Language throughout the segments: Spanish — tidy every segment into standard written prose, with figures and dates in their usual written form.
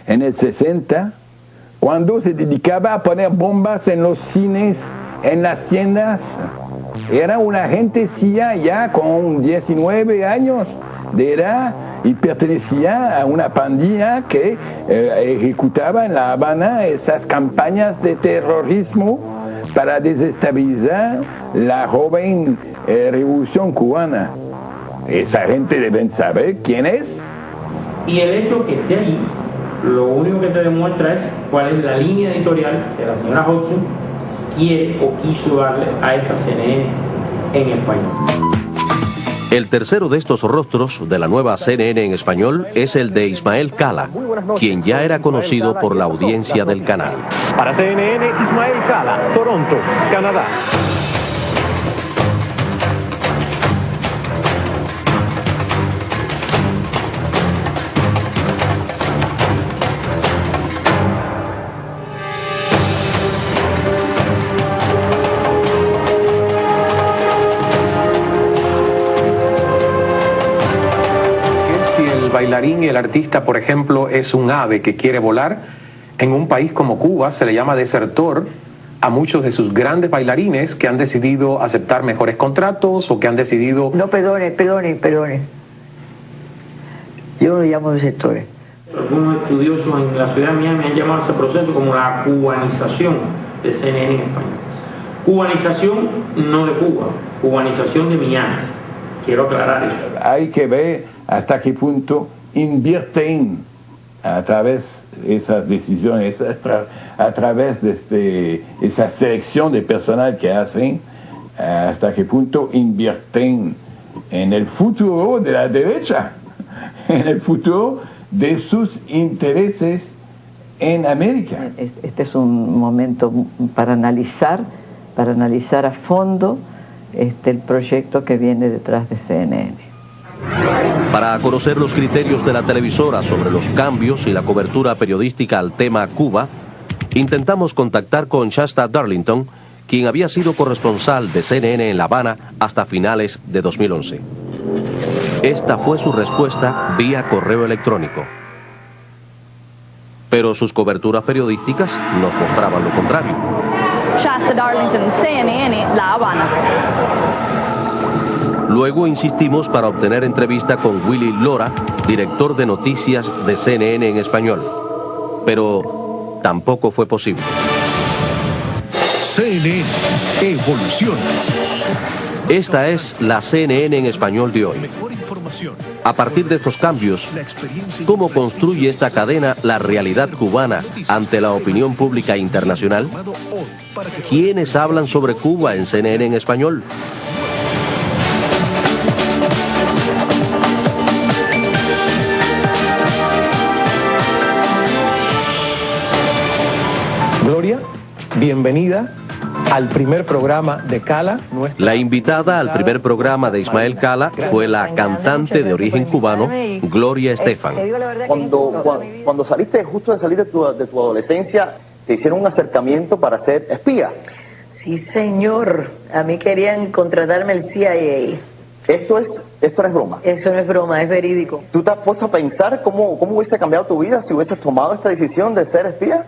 en el 60, cuando se dedicaba a poner bombas en los cines, en las tiendas. Era una agente CIA ya con 19 años de edad y pertenecía a una pandilla que ejecutaba en La Habana esas campañas de terrorismo para desestabilizar la joven revolución cubana. Esa gente deben saber quién es. Y el hecho que esté ahí, lo único que te demuestra es cuál es la línea editorial que la señora Hudson quiere o quiso darle a esa CNN en español. El tercero de estos rostros de la nueva CNN en español es el de Ismael Cala, quien ya era conocido por la audiencia del canal. Para CNN, Ismael Cala, Toronto, Canadá. El bailarín y el artista, por ejemplo, es un ave que quiere volar. En un país como Cuba se le llama desertor a muchos de sus grandes bailarines que han decidido aceptar mejores contratos o que han decidido... No, perdone. Yo no lo llamo desertores. Algunos estudiosos en la ciudad de Miami han llamado a ese proceso como la cubanización de CNN en español. Cubanización no de Cuba, cubanización de Miami. Quiero aclarar eso. Hay que ver hasta qué punto invierten a través de esas decisiones, a través de esa selección de personal que hacen, hasta qué punto invierten en el futuro de la derecha, en el futuro de sus intereses en América. Este es un momento para analizar a fondo el proyecto que viene detrás de CNN. Para conocer los criterios de la televisora sobre los cambios y la cobertura periodística al tema Cuba, intentamos contactar con Shasta Darlington, quien había sido corresponsal de CNN en La Habana hasta finales de 2011. Esta fue su respuesta vía correo electrónico. Pero sus coberturas periodísticas nos mostraban lo contrario. Shasta Darlington, CNN, La Habana. Luego insistimos para obtener entrevista con Willy Lora, director de noticias de CNN en español. Pero tampoco fue posible. CNN evoluciona. Esta es la CNN en español de hoy. A partir de estos cambios, ¿cómo construye esta cadena la realidad cubana ante la opinión pública internacional? ¿Quiénes hablan sobre Cuba en CNN en español? Gloria, bienvenida al primer programa de Cala. La invitada al primer programa de Ismael Cala fue la cantante de origen cubano, Gloria Estefan. Cuando saliste, justo de salir de tu adolescencia, te hicieron un acercamiento para ser espía. Sí, señor. A mí querían contratarme el CIA. Esto no es broma. Eso no es broma, es verídico. ¿Tú te has puesto a pensar cómo hubiese cambiado tu vida si hubieses tomado esta decisión de ser espía?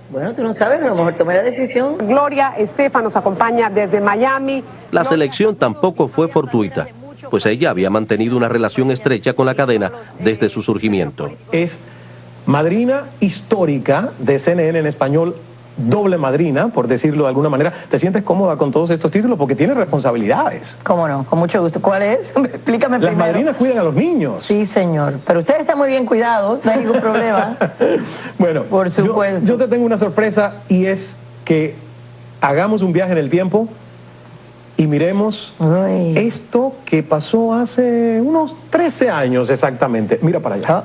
Bueno, tú no sabes, a lo mejor tomé la decisión. Gloria Estefan nos acompaña desde Miami. La selección tampoco fue fortuita, pues ella había mantenido una relación estrecha con la cadena desde su surgimiento. Es madrina histórica de CNN en español, doble madrina, por decirlo de alguna manera. ¿Te sientes cómoda con todos estos títulos? Porque tienes responsabilidades. ¿Cómo no? Con mucho gusto. ¿Cuál es? Explícame primero. Las madrinas cuidan a los niños. Sí, señor. Pero ustedes están muy bien cuidados, no hay ningún problema. Bueno, por supuesto. Yo te tengo una sorpresa y es que hagamos un viaje en el tiempo y miremos esto que pasó hace unos 13 años exactamente. Mira para allá.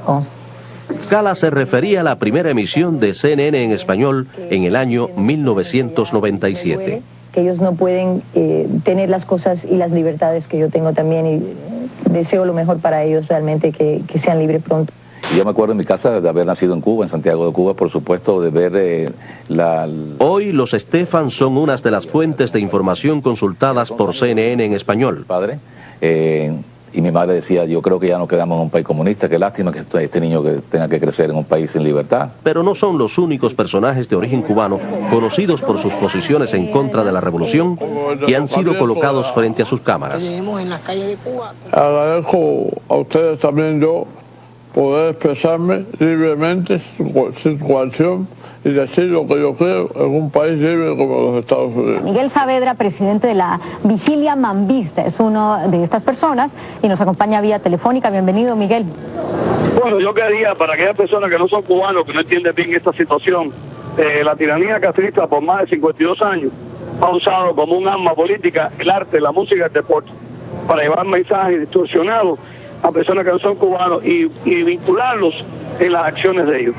Cala se refería a la primera emisión de CNN en español en el año 1997. Que ellos no pueden tener las cosas y las libertades que yo tengo también y deseo lo mejor para ellos realmente, que sean libres pronto. Yo me acuerdo en mi casa de haber nacido en Cuba, en Santiago de Cuba, por supuesto, de ver Hoy los Estefan son unas de las fuentes de información consultadas por CNN en español. Padre, Y mi madre decía, yo creo que ya no quedamos en un país comunista, qué lástima que este niño que tenga que crecer en un país sin libertad. Pero no son los únicos personajes de origen cubano conocidos por sus posiciones en contra de la revolución que han sido colocados frente a sus cámaras. Agradezco a ustedes también yo poder expresarme libremente sin coacción y decir lo que yo creo en un país libre como los Estados Unidos. Miguel Saavedra, presidente de la Vigilia Mambista, es uno de estas personas y nos acompaña vía telefónica. Bienvenido, Miguel. Bueno, yo quería, para aquellas personas que no son cubanos, que no entienden bien esta situación, la tiranía castrista por más de 52 años ha usado como un arma política el arte, la música y el deporte para llevar mensajes distorsionados a personas que no son cubanos y vincularlos en las acciones de ellos.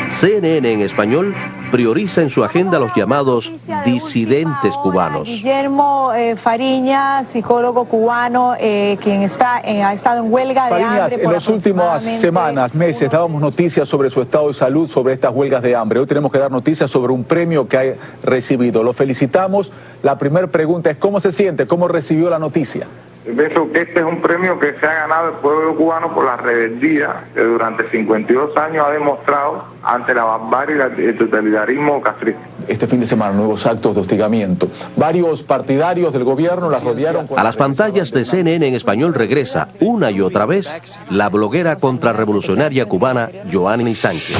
CNN en español prioriza en su agenda los llamados disidentes cubanos. Guillermo Fariñas, psicólogo cubano, quien ha estado en huelga de hambre. En las últimas semanas, meses, dábamos noticias sobre su estado de salud, sobre estas huelgas de hambre. Hoy tenemos que dar noticias sobre un premio que ha recibido. Lo felicitamos. La primera pregunta es, ¿cómo se siente? ¿Cómo recibió la noticia? Pienso que este es un premio que se ha ganado el pueblo cubano por la rebeldía que durante 52 años ha demostrado ante la barbarie y el totalitarismo castrista. Este fin de semana, nuevos actos de hostigamiento. Varios partidarios del gobierno las rodearon. A las pantallas de CNN en español regresa una y otra vez la bloguera contrarrevolucionaria cubana Yoani Sánchez.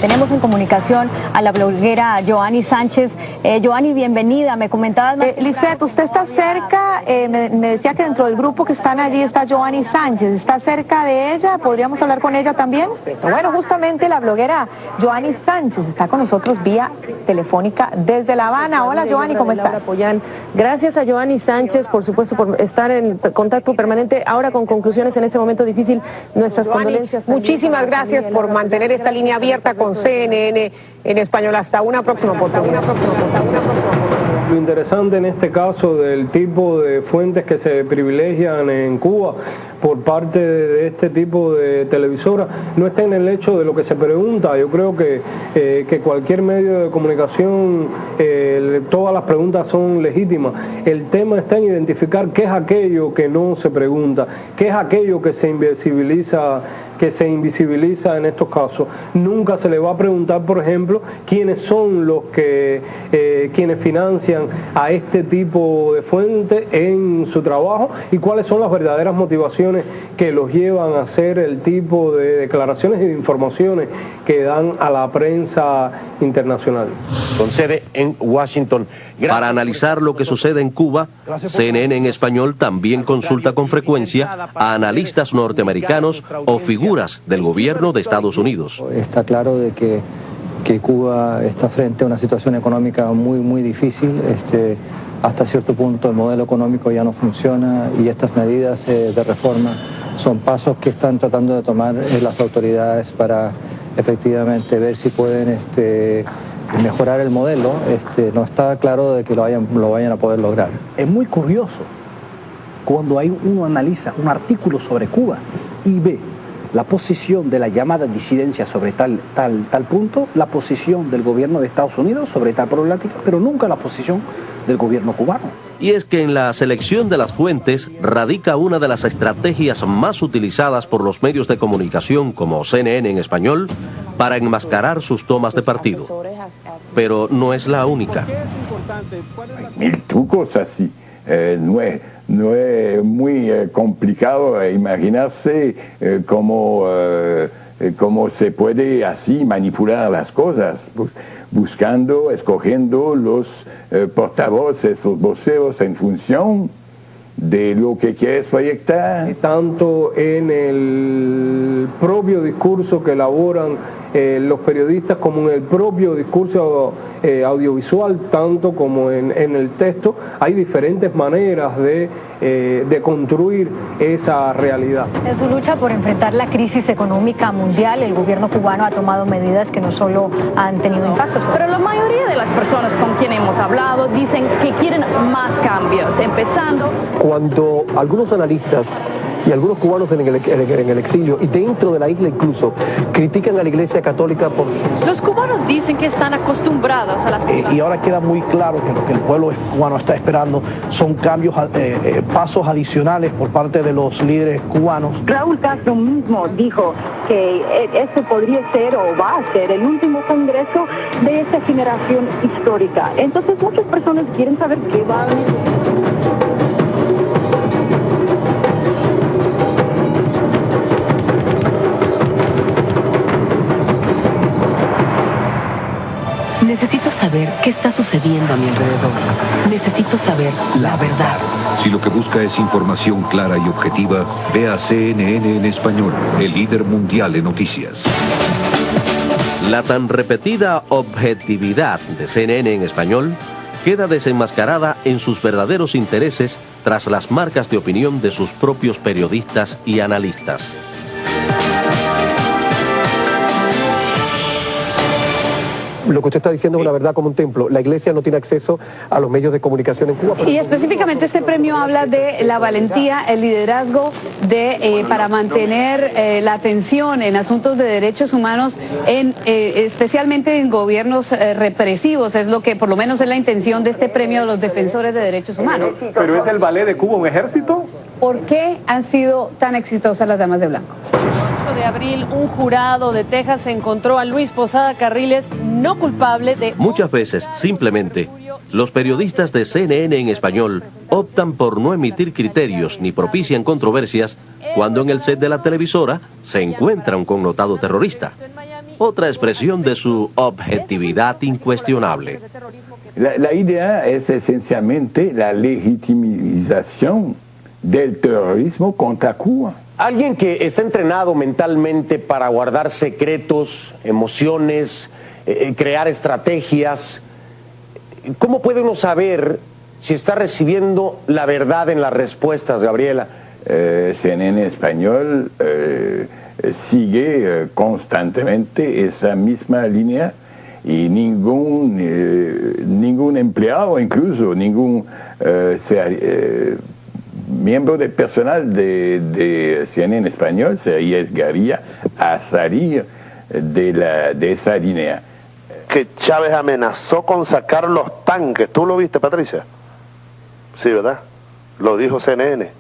Tenemos en comunicación a la bloguera Yoani Sánchez. Yoani, bienvenida. Me comentabas... Lisette, usted está cerca, me decía que dentro del grupo que están allí está Yoani Sánchez. ¿Está cerca de ella? ¿Podríamos hablar con ella también? Bueno, justamente la bloguera Yoani Sánchez está con nosotros vía telefónica desde La Habana. Hola, Yoani, ¿cómo estás? Gracias a Yoani Sánchez, por supuesto, por estar en contacto permanente ahora con conclusiones en este momento difícil. Nuestras condolencias. Muchísimas gracias por mantener esta línea abierta con CNN en español. Hasta una próxima oportunidad. Lo interesante en este caso del tipo de fuentes que se privilegian en Cuba por parte de este tipo de televisoras no está en el hecho de lo que se pregunta. Yo creo que cualquier medio de comunicación, todas las preguntas son legítimas. El tema está en identificar qué es aquello que no se pregunta, qué es aquello que se invisibiliza en estos casos. Nunca se le va a preguntar, por ejemplo, quiénes son los quienes financian a este tipo de fuentes en su trabajo y cuáles son las verdaderas motivaciones que los llevan a hacer el tipo de declaraciones y de informaciones que dan a la prensa internacional. Con sede en Washington. Para analizar lo que sucede en Cuba, CNN en español también consulta con frecuencia a analistas norteamericanos o figuras del gobierno de Estados Unidos. Está claro de que Cuba está frente a una situación económica muy difícil. Hasta cierto punto el modelo económico ya no funciona y estas medidas de reforma son pasos que están tratando de tomar las autoridades para efectivamente ver si pueden mejorar el modelo. No está claro de que lo vayan a poder lograr. Es muy curioso cuando uno analiza un artículo sobre Cuba y ve la posición de la llamada disidencia sobre tal punto, la posición del gobierno de Estados Unidos sobre tal problemática, pero nunca la posición del gobierno cubano. Y es que en la selección de las fuentes radica una de las estrategias más utilizadas por los medios de comunicación como CNN en español para enmascarar sus tomas de partido. Pero no es la única. Mil trucos así. No es muy complicado imaginarse cómo se puede así manipular las cosas, escogiendo los portavoces, los voceros en función de lo que quieres proyectar. Tanto en el propio discurso que elaboran los periodistas como en el propio discurso audiovisual, tanto como en el texto, hay diferentes maneras de construir esa realidad. En su lucha por enfrentar la crisis económica mundial, el gobierno cubano ha tomado medidas que no solo han tenido impactos. Pero la mayoría de las personas con quien hemos hablado dicen que quieren más cambios, empezando. Cuando algunos analistas y algunos cubanos en el exilio y dentro de la isla incluso critican a la Iglesia Católica por su... Los cubanos dicen que están acostumbrados a las cosas. Y ahora queda muy claro que lo que el pueblo cubano está esperando son cambios, pasos adicionales por parte de los líderes cubanos. Raúl Castro mismo dijo que este podría ser o va a ser el último congreso de esta generación histórica. Entonces muchas personas quieren saber qué va a venir. Necesito saber qué está sucediendo a mi alrededor. Necesito saber la verdad. Si lo que busca es información clara y objetiva, vea CNN en español, el líder mundial en noticias. La tan repetida objetividad de CNN en español queda desenmascarada en sus verdaderos intereses tras las marcas de opinión de sus propios periodistas y analistas. Lo que usted está diciendo es una verdad como un templo. La Iglesia no tiene acceso a los medios de comunicación en Cuba. Y específicamente este premio habla de la valentía, el liderazgo para mantener la atención en asuntos de derechos humanos, especialmente en gobiernos represivos. Es lo que por lo menos es la intención de este premio de los defensores de derechos humanos. ¿Pero es el ballet de Cuba un ejército? ¿Por qué han sido tan exitosas las damas de blanco? El 8 de abril, un jurado de Texas encontró a Luis Posada Carriles no culpable de... Muchas veces, simplemente, los periodistas de CNN en español optan por no emitir criterios ni propician controversias cuando en el set de la televisora se encuentra un connotado terrorista. Otra expresión de su objetividad incuestionable. La idea es esencialmente la legitimización del terrorismo contra Cuba. Alguien que está entrenado mentalmente para guardar secretos, emociones, crear estrategias, ¿cómo puede uno saber si está recibiendo la verdad en las respuestas, Gabriela? CNN Español sigue constantemente esa misma línea y ningún empleado, incluso ningún miembro del personal de CNN Español se arriesgaría a salir de esa línea. Que Chávez amenazó con sacar los tanques. ¿Tú lo viste, Patricia? Sí, ¿verdad? Lo dijo CNN.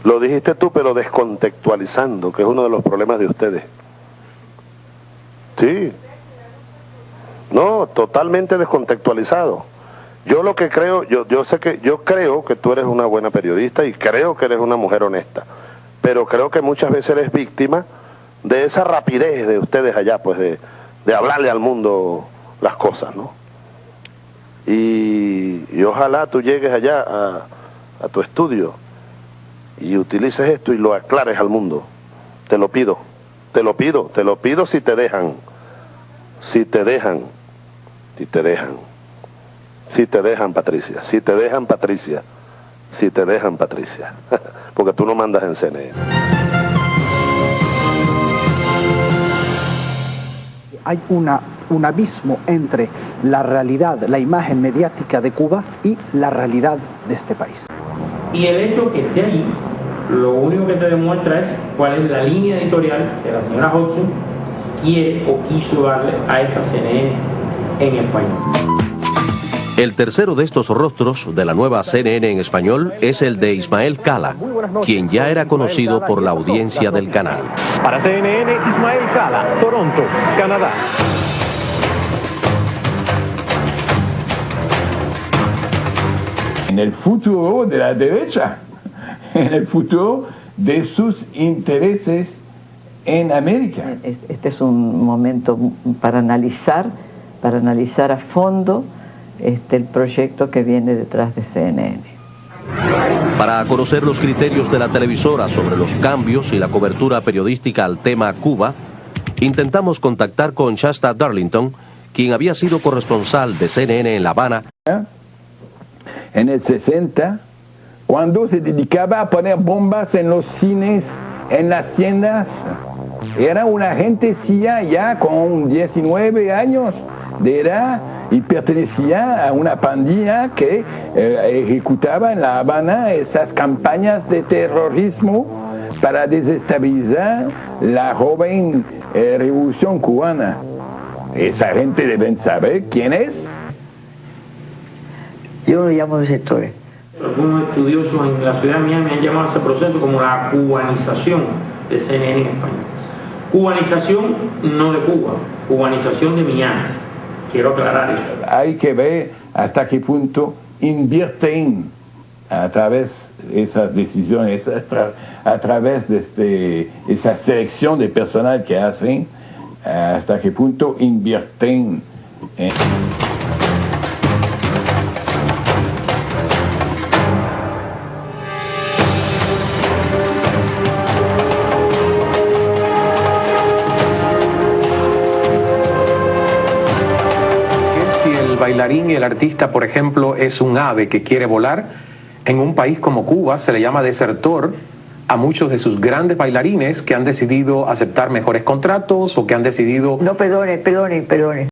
Lo dijiste tú, pero descontextualizando, que es uno de los problemas de ustedes. Sí. No, totalmente descontextualizado. Yo lo que creo, yo creo que tú eres una buena periodista y creo que eres una mujer honesta, pero creo que muchas veces eres víctima de esa rapidez de ustedes allá, pues de hablarle al mundo las cosas, ¿no? Y ojalá tú llegues allá a tu estudio y utilices esto y lo aclares al mundo. Te lo pido, te lo pido, te lo pido si te dejan, si te dejan, si te dejan. Si te dejan, Patricia, si te dejan, Patricia, si te dejan, Patricia, porque tú no mandas en CNN. Hay un abismo entre la realidad, la imagen mediática de Cuba y la realidad de este país. Y el hecho que esté ahí, lo único que te demuestra es cuál es la línea editorial que la señora Hodgson quiere o quiso darle a esa CNN en español. El tercero de estos rostros de la nueva CNN en español es el de Ismael Cala, quien ya era conocido por la audiencia del canal. Para CNN, Ismael Cala, Toronto, Canadá. En el futuro de la derecha, en el futuro de sus intereses en América. Este es un momento para analizar a fondo el proyecto que viene detrás de CNN. Para conocer los criterios de la televisora sobre los cambios y la cobertura periodística al tema Cuba, intentamos contactar con Shasta Darlington, quien había sido corresponsal de CNN en La Habana. En el 60, cuando se dedicaba a poner bombas en los cines, en las tiendas, era una gente CIA ya con 19 años de edad y pertenecía a una pandilla que ejecutaba en La Habana esas campañas de terrorismo para desestabilizar la joven revolución cubana. Esa gente deben saber quién es. Yo lo llamo de sectores. Algunos estudiosos en la ciudad de Miami han llamado a ese proceso como la cubanización de CNN en España. Cubanización no de Cuba, cubanización de Miami. Quiero aclarar eso. Hay que ver hasta qué punto invierten a través de esas decisiones, a través de esa selección de personal que hacen, hasta qué punto invierten en... El bailarín y el artista, por ejemplo, es un ave que quiere volar. En un país como Cuba se le llama desertor a muchos de sus grandes bailarines que han decidido aceptar mejores contratos o que han decidido... No, perdone.